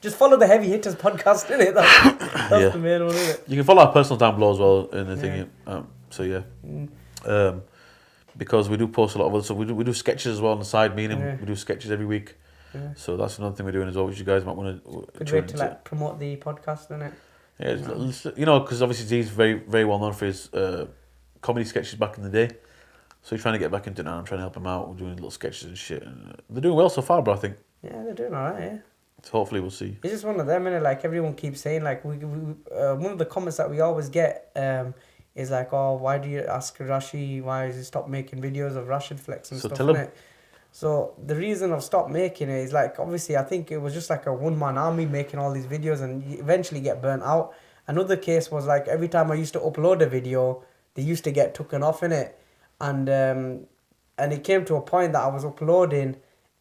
Just follow the Heavy Hitters podcast, innit? That's the main one, innit? You can follow our personal down below as well in the thing. So yeah. Because we do post a lot of other stuff. We do sketches as well on the side. Me and him, we do sketches every week. Yeah. So that's another thing we're doing as well, which you guys might want to. Good way to like promote the podcast, isn't it? Yeah, you know, because obviously he's very, very well known for his comedy sketches back in the day. So he's trying to get back into it now. I'm trying to help him out. We're doing little sketches and shit. And they're doing well so far, bro, I think. Yeah, they're doing alright, yeah. So hopefully we'll see. It's just one of them, innit? Like everyone keeps saying, like one of the comments that we always get is like, oh, why do you ask Rashi? Why does he stop making videos of Rashid Flex and stuff? Tell him. So the reason I've stopped making it is like, obviously I think it was just like a one-man army making all these videos and you eventually get burnt out. Another case was like every time I used to upload a video, they used to get taken off in it, and it came to a point that I was uploading.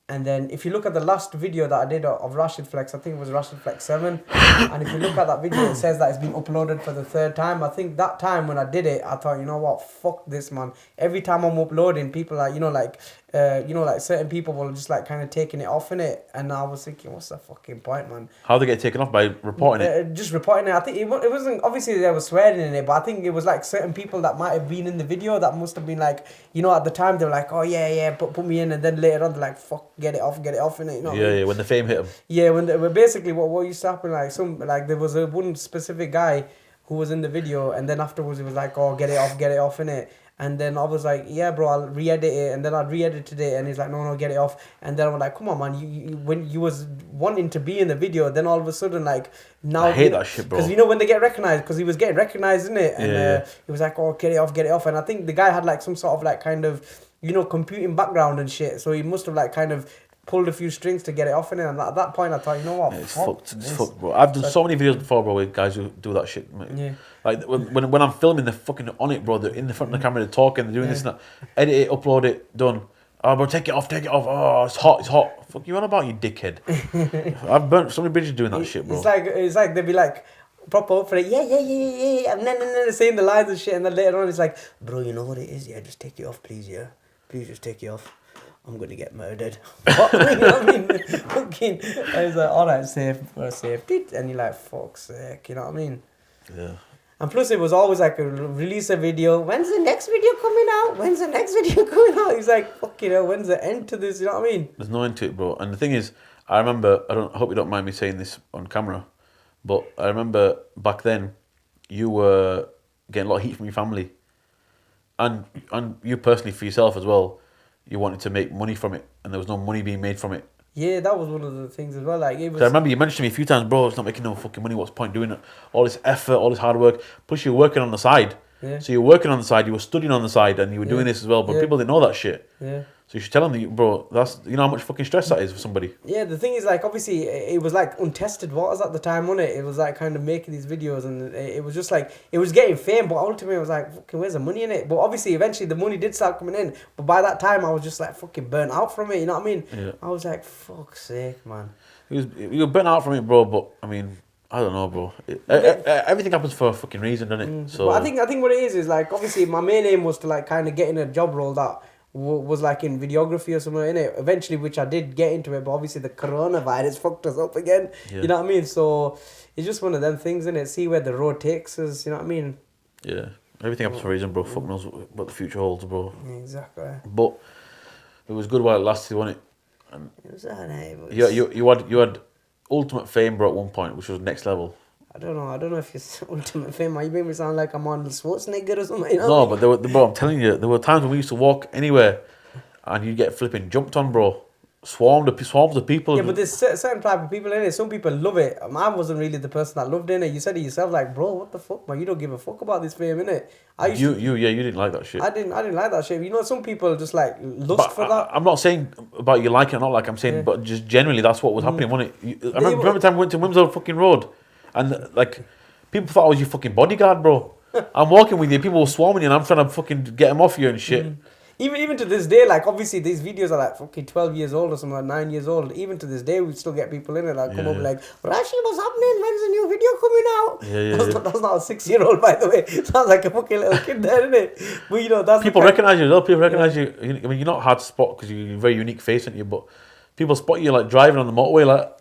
And then if you look at the last video that I did of Rashid Flex, I think it was Rashid Flex 7. And if you look at that video, it says that it's been uploaded for the 3rd time. I think that time when I did it, I thought, you know what, fuck this, man. Every time I'm uploading, people are, you know, like, like certain people were just like kind of taking it off in it, and I was thinking, what's the fucking point, man? How they get taken off? By reporting it? Just reporting it. I think it wasn't, obviously they were swearing in it, but I think it was like certain people that might have been in the video that must have been like, at the time they were like, oh yeah, put me in, and then later on they're like, fuck, get it off in it, Yeah, when the fame hit them. Yeah, when basically what used to happen, like there was one specific guy who was in the video, and then afterwards he was like, oh, get it off in it. And then I was like, yeah, bro, I'll re-edit it. And then I re-edited it. And he's like, no, get it off. And then I'm like, come on, man. You when you was wanting to be in the video, then all of a sudden, like, now... I hate that shit, bro. Because, when they get recognized, because he was getting recognized, in it. And he was like, oh, get it off. And I think the guy had, like, some sort of, like, kind of, computing background and shit. So he must have, like, kind of pulled a few strings to get it off in it. And at that point, I thought, you know what? Yeah, it's fucked, bro. I've done so many videos before, bro, with guys who do that shit. Mate. Yeah. Like, when I'm filming, they're fucking on it, bro. They're in the front of the camera, they're talking, they're doing this and that. Edit it, upload it, done. Oh, bro, take it off. Oh, it's hot. Fuck you on about, you dickhead. I've burnt so many bridges doing that shit, bro. It's like they'd be like, proper up for it, yeah, and then saying the lines and shit, and then later on it's like, bro, you know what it is, yeah, just take it off, please, yeah? Please just take it off. I'm gonna get murdered. What? You know what I mean? Fucking, I was like, alright, safe, and you're like, fuck's sake, you know what I mean? Yeah. And plus it was always like release a video, when's the next video coming out? He's like, fuck, when's the end to this, you know what I mean? There's no end to it, bro. And the thing is, I remember, I hope you don't mind me saying this on camera, but I remember back then, you were getting a lot of heat from your family. And you personally, for yourself as well, you wanted to make money from it, and there was no money being made from it. Yeah, that was one of the things as well. Like, it was... I remember you mentioned to me a few times, bro, it's not making no fucking money, what's the point doing it? All this effort, all this hard work, plus you're working on the side. Yeah. So you're working on the side, you were studying on the side, and you were doing this as well, but people didn't know that shit. Yeah. So you should tell them, bro, that's, you know how much fucking stress that is for somebody. Yeah, the thing is, like, obviously, it was like untested waters at the time, wasn't it? It was like kind of making these videos, and it was just like, it was getting fame, but ultimately it was like, fucking, where's the money in it? But obviously, eventually, the money did start coming in. But by that time, I was just like fucking burnt out from it, you know what I mean? Yeah. I was like, fuck's sake, man. You were burnt out from it, bro, but, I mean, I don't know, bro. Everything happens for a fucking reason, doesn't it? So but I think what it is like, obviously, my main aim was to, like, kind of get in a job role that was like in videography or somewhere in it eventually, which I did get into it, but obviously the coronavirus fucked us up again. You know what I mean? So it's just one of them things, innit? See where the road takes us, you know what I mean? Yeah, everything happens for a reason, bro. Fuck knows what the future holds, bro. Exactly. But it was good while it lasted, wasn't it? And it was alright. you had ultimate fame, bro, at one point, which was next level. I don't know if it's ultimate fame. You make me sound like I'm Arnold Schwarzenegger or something. You know? No, but bro, I'm telling you, there were times when we used to walk anywhere, and you'd get flipping jumped on, bro. Swarmed of people. Yeah, but there's certain type of people in it. Some people love it. I wasn't really the person that loved it. You said it yourself, like, bro, what the fuck, man? You don't give a fuck about this fame, innit? You didn't like that shit. I didn't like that shit. You know, some people just like lust for that. I'm not saying about you like it or not, like I'm saying, but just generally that's what was happening, wasn't it? I remember the time we went to Winslow fucking Road, and like people thought I was your fucking bodyguard, bro. I'm walking with you, people were swarming you, and I'm trying to fucking get them off you and shit. Even to this day, like, obviously these videos are like fucking 12 years old or something, like 9 years old. Even to this day, we still get people in it that come up like, Rashi, what's happening? When's the new video coming out? That's not a 6-year-old, by the way. Sounds like a fucking little kid there, isn't it? But you know, that's people recognise you as well. People recognise you. I mean, you're not hard to spot because you're a very unique face, aren't you? But people spot you like driving on the motorway, like.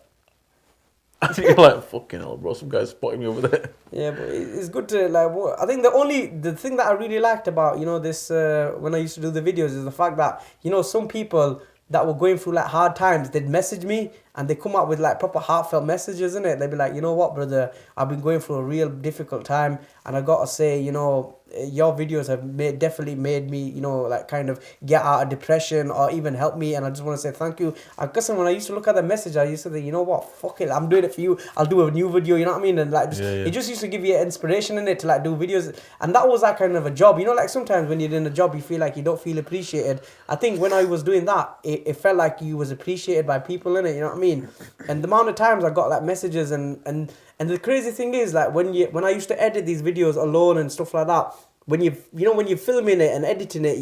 I think you're like, fucking hell, bro, some guy's spotting me over there. Yeah, but it's good to, like, I think the thing that I really liked about, this, when I used to do the videos is the fact that, some people that were going through, like, hard times, they'd message me and they come up with, like, proper heartfelt messages, innit? They'd be like, you know what, brother, I've been going through a real difficult time, and I gotta say, your videos have definitely made me, like, kind of get out of depression or even help me, and I just want to say thank you. Because when I used to look at the message, I used to think, you know what, fuck it, I'm doing it for you, I'll do a new video, you know what I mean? And like, it just used to give you inspiration in it to like do videos, and that was that kind of a job, like sometimes when you're in a job, you feel like you don't feel appreciated. I think when I was doing that, it felt like you was appreciated by people in it, you know what I mean? And the amount of times I got like messages and the crazy thing is, like, when I used to edit these videos alone and stuff like that, when you're filming it and editing it,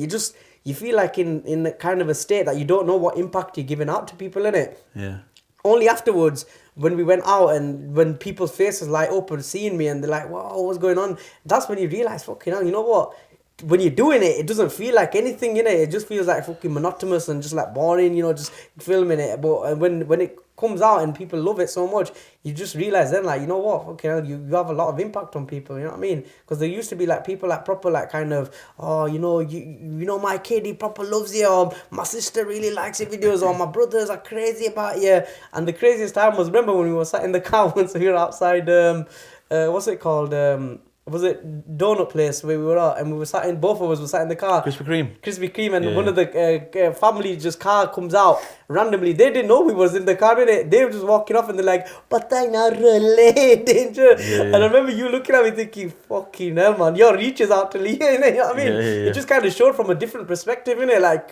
you feel like in a kind of a state that you don't know what impact you're giving out to people in it. Yeah. Only afterwards, when we went out and when people's faces light up and seeing me and they're like, wow, what's going on? That's when you realise, fucking hell, you know what? when you're doing it, it doesn't feel like anything, it just feels like fucking monotonous and just like boring, just filming it. But when it comes out and people love it so much, you just realize then, like, you know what, okay, you have a lot of impact on people, you know what I mean? Because there used to be like people like proper like kind of, oh, you know my kid, he proper loves you, or my sister really likes your videos, or my brothers are crazy about you. And the craziest time was, remember when we were sat in the car once, we were outside what's it called, was it donut place where we were at, and we were sat in, both of us were sat in the car. Krispy Kreme. And one of the family just car comes out randomly. They didn't know we was in the car, innit? They were just walking off and they're like, but I not relate, danger. And I remember you looking at me thinking, fucking hell, man, your reach is out to Leah, innit? You know what I mean? It just kind of showed from a different perspective, innit? Like,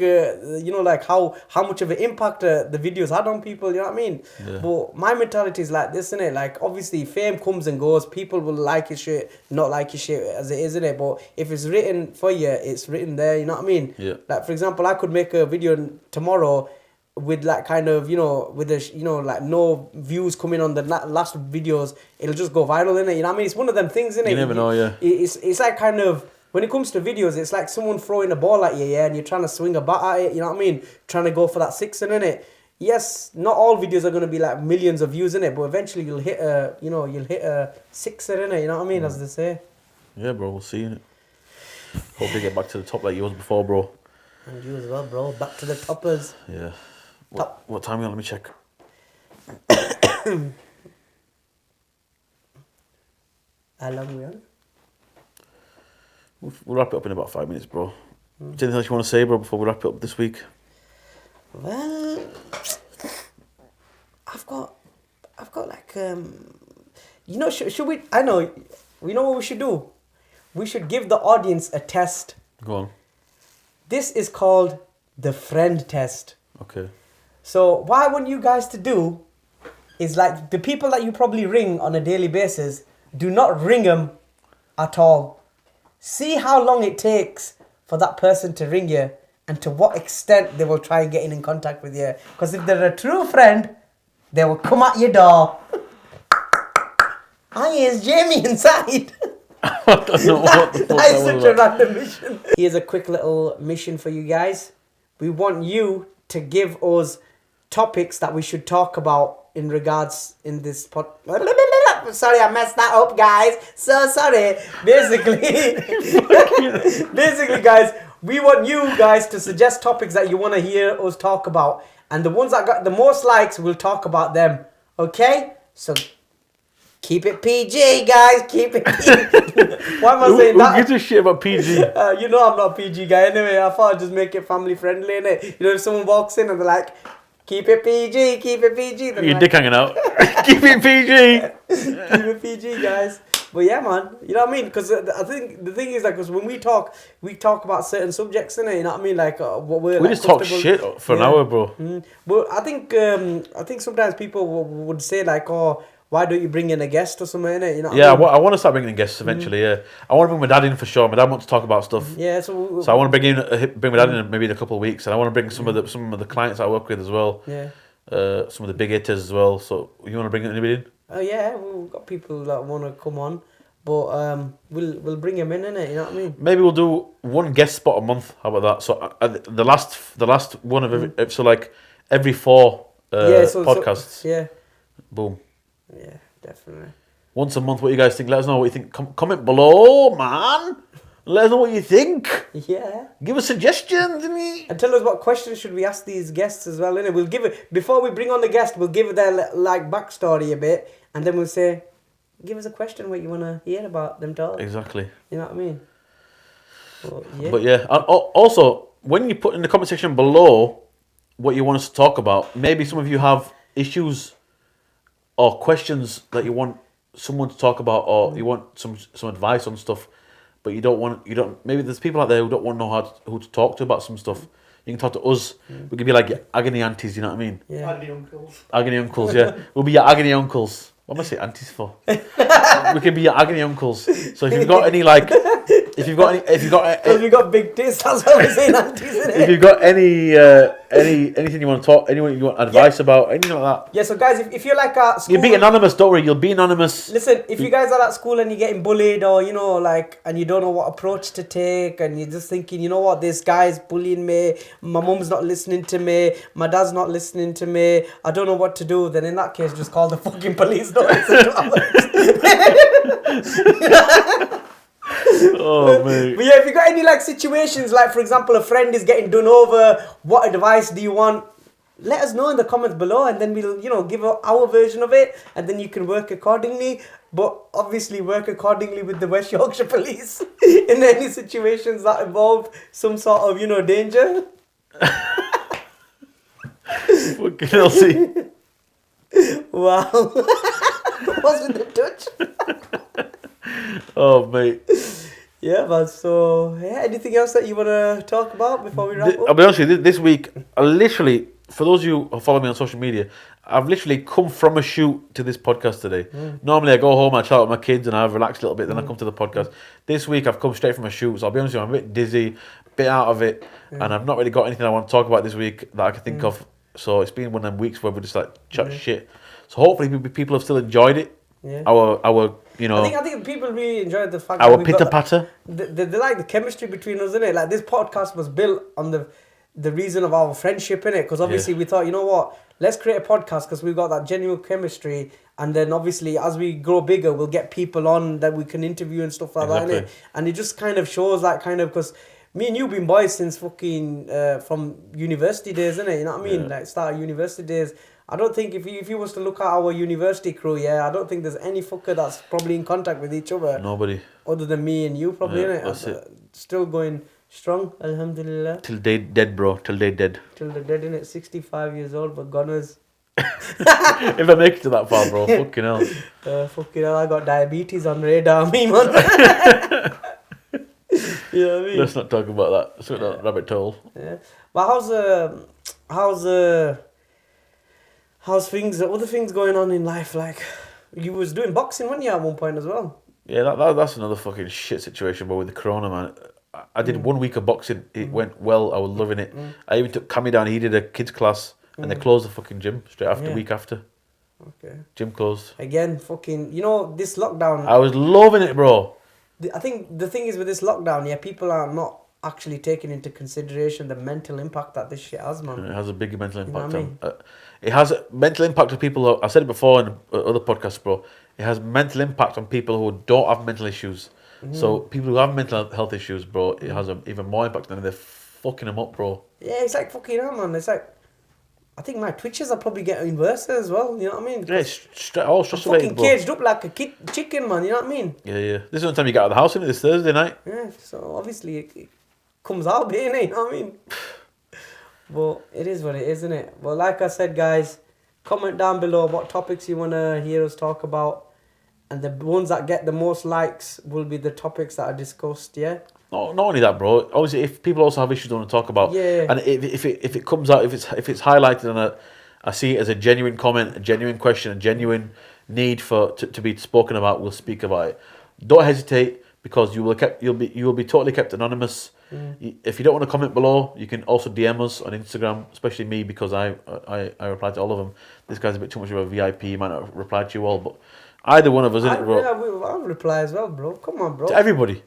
like how much of an impact the videos had on people, you know what I mean? But my mentality is like this, innit? Like, obviously, fame comes and goes. People will like your shit, not like your shit as it is, innit? But if it's written for you, it's written there, you know what I mean? Yeah. Like, for example, I could make a video tomorrow with like kind of, with like no views coming on the last videos. It'll just go viral, innit? You know what I mean? It's one of them things, innit? You never know, yeah. It's like kind of, when it comes to videos, it's like someone throwing a ball at you, yeah, and you're trying to swing a bat at it, you know what I mean? Trying to go for that sixer, innit? Yes, not all videos are going to be like millions of views, innit? But eventually you'll hit a sixer, innit? You know what I mean? As they say. Yeah, bro, we'll see, innit? Hope they get back to the top like you was before, bro. And you as well, bro. Back to the toppers. Yeah. What time are we on? Let me check. How long are we on? We'll wrap it up in about 5 minutes, bro. Is there anything else you want to say, bro, before we wrap it up this week? Well, I've got like, should we, I know, we know what we should do? We should give the audience a test. Go on. This is called the friend test. Okay. So what I want you guys to do is, like, the people that you probably ring on a daily basis, do not ring them at all. See how long it takes for that person to ring you and to what extent they will try and get in contact with you. Because if they're a true friend, they will come at your door. Here's Jamie inside. I don't know what the fuck that is such a random mission. Here's a quick little mission for you guys. We want you to give us topics that we should talk about in regards in this Sorry, I messed that up, guys. So sorry. Basically, guys, we want you guys to suggest topics that you want to hear us talk about. And the ones that got the most likes, we'll talk about them. Okay? So keep it PG, guys. Keep it PG. Why am I saying that? Who gives a shit about PG? I'm not a PG guy anyway. I thought I'd just make it family friendly, innit? If someone walks in and they're like, keep it PG, keep it PG. Your dick hanging out. Keep it PG. Keep it PG, guys. But yeah, man, you know what I mean? Because I think the thing is, like, because when we talk about certain subjects, innit? You know what I mean? Like, what we just talk shit for an hour, bro. But I think sometimes people would say, like, oh, why don't you bring in a guest or something, innit? You know what I mean? I want to start bringing in guests eventually, yeah. I want to bring my dad in for sure. My dad wants to talk about stuff. Yeah, so I want to bring my dad in maybe in a couple of weeks, and I want to bring some of the clients I work with as well. Yeah. Some of the big hitters as well. So you want to bring anybody in? Oh yeah, we've got people that want to come on, but we'll bring them in, innit? You know what I mean? Maybe we'll do one guest spot a month. How about that? So the last one of every, so like every 4 podcasts. Yeah. Boom. Yeah, definitely. Once a month. What you guys think? Let us know what you think. Comment below, man. Let us know what you think. Yeah. Give us suggestions. And tell us what questions should we ask these guests as well, innit? We'll give it, before we bring on the guest, we'll give their, like, backstory a bit, and then we'll say, give us a question what you want to hear about them talk. Exactly. You know what I mean? But yeah. Also, when you put in the comment section below what you want us to talk about, maybe some of you have issues or questions that you want someone to talk about, or you want some advice on stuff, but maybe there's people out there who don't want to know who to talk to about some stuff. You can talk to us. We could be like agony aunties, you know what I mean? Yeah. Agony uncles. Agony uncles, yeah. We'll be your agony uncles. What am I saying aunties for? We can be your agony uncles. So if you've got any If you've got Because we got big tits, that's why we're saying aunties, isn't it? if you've got anything you want to talk, anyone you want advice about, anything like that. Yeah, so guys, if you're like at school... You'll be anonymous, don't worry, you'll be anonymous. Listen, if you guys are at school and you're getting bullied or, you know, like, and you don't know what approach to take and you're just thinking, you know what, this guy's bullying me, my mum's not listening to me, my dad's not listening to me, I don't know what to do, then in that case, just call the fucking police. Don't listen to ours. Oh, mate. But yeah, if you got any like situations, like for example, a friend is getting done over, what advice do you want? Let us know in the comments below, and then we'll, you know, give our version of it, and then you can work accordingly. But obviously, work accordingly with the West Yorkshire Police in any situations that involve some sort of, you know, danger. Fucking hell, see. Wow. What's with the touch? Oh, mate. Yeah, man. So, yeah, anything else that you want to talk about before we wrap I'll up? be honest with you, this week, I literally, for those of you who follow me on social media, I've literally come from a shoot to this podcast today. Normally I go home, I chat with my kids and I've relaxed a little bit, then I come to the podcast. This week I've come straight from a shoot, so I'll be honest with you, I'm a bit dizzy, a bit out of it, and I've not really got anything I want to talk about this week that I can think of. So it's been one of them weeks where we just like chat shit. So hopefully people have still enjoyed it. Yeah. Our you know, I think people really enjoyed the fact our that we pitter got patter. the like the chemistry between us, innit? Like this podcast was built on the reason of our friendship, innit? Because obviously we thought, you know what, let's create a podcast because we've got that genuine chemistry, and then obviously as we grow bigger, we'll get people on that we can interview and stuff like that, innit? And it just kind of shows that kind of, because me and you been boys since fucking from university days, innit? You know what I mean? Like start of university days. I don't think if you was to look at our university crew, I don't think there's any fucker that's probably in contact with each other. Nobody. Other than me and you, probably, innit? That's it. Still going strong, alhamdulillah. Till they dead, bro. Till they dead. Till they're dead, innit? 65 years old, but goners. If I make it to that far, bro, fucking hell. Fucking hell, I got diabetes on radar, me, man. You know what I mean? Let's not talk about that. Let's not that rabbit hole. Yeah. But how's things, other things going on in life? Like, you was doing boxing, weren't you, at one point as well? Yeah, that's another fucking shit situation, but with the corona, man. I did 1 week of boxing. It went well. I was loving it. I even took Cammy down. He did a kids class, and they closed the fucking gym straight after, week after. Okay. Gym closed. Again, fucking, you know, this lockdown. I was loving it, bro. I think the thing is with this lockdown, people are not actually taking into consideration the mental impact that this shit has, man. It has a big mental impact. You know what I mean? It has a mental impact to people. I've said it before in other podcasts, bro. It has mental impact on people who don't have mental issues. So people who have mental health issues, bro, it has even more impact on them. They're fucking them up, bro. Yeah, it's like fucking hell, man. It's like, I think my twitches are probably getting worse as well. You know what I mean? Yeah, it's all stress related, fucking bro. caged up like a chicken, man. You know what I mean? Yeah. This is the time you get out of the house, isn't it? This Thursday night. Yeah. So obviously it comes out, innit? You know what I mean? But it is what it is, isn't it? Well, like I said, guys, comment down below what topics you want to hear us talk about. And the ones that get the most likes will be the topics that are discussed, yeah? Not only that, bro. Obviously, if people also have issues they want to talk about, and if it comes out, if it's highlighted and I see it as a genuine comment, a genuine question, a genuine need to be spoken about, we'll speak about it. Don't hesitate, because you will be totally kept anonymous. If you don't want to comment below, you can also DM us on Instagram, especially me, because I reply to all of them. This guy's a bit too much of a VIP. He might not reply to you all, but either one of us, isn't it, bro? Yeah, I'll reply as well, bro. Come on, bro. To everybody.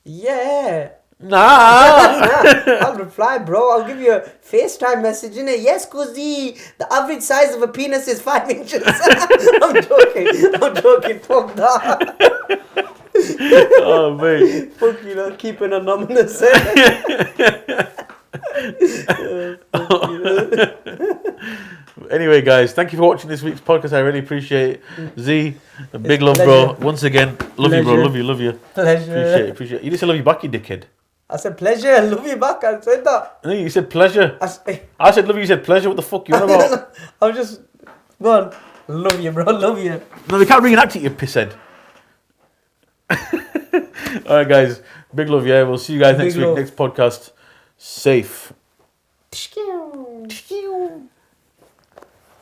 Yeah. Nah. I'll reply, bro. I'll give you a FaceTime message, innit? Yes, Kuzi. The average size of a penis is 5 inches. I'm joking. Fuck that. Oh, mate. Fuck, you know, keep it anonymous. Anyway, guys, thank you for watching this week's podcast. I really appreciate it. Z, a big love, pleasure. bro. Once again, love you, bro. Love you. Pleasure. Appreciate it. You didn't say love you back, you dickhead. I said pleasure. I love you back. I said that. No, you said pleasure. I I said love you, you said pleasure. What the fuck you on about? I was just, go on. Love you, bro. Love you. No, they can't reenact it, you pisshead. Alright, guys. Big love, yeah. We'll see you guys next week, next podcast. Safe.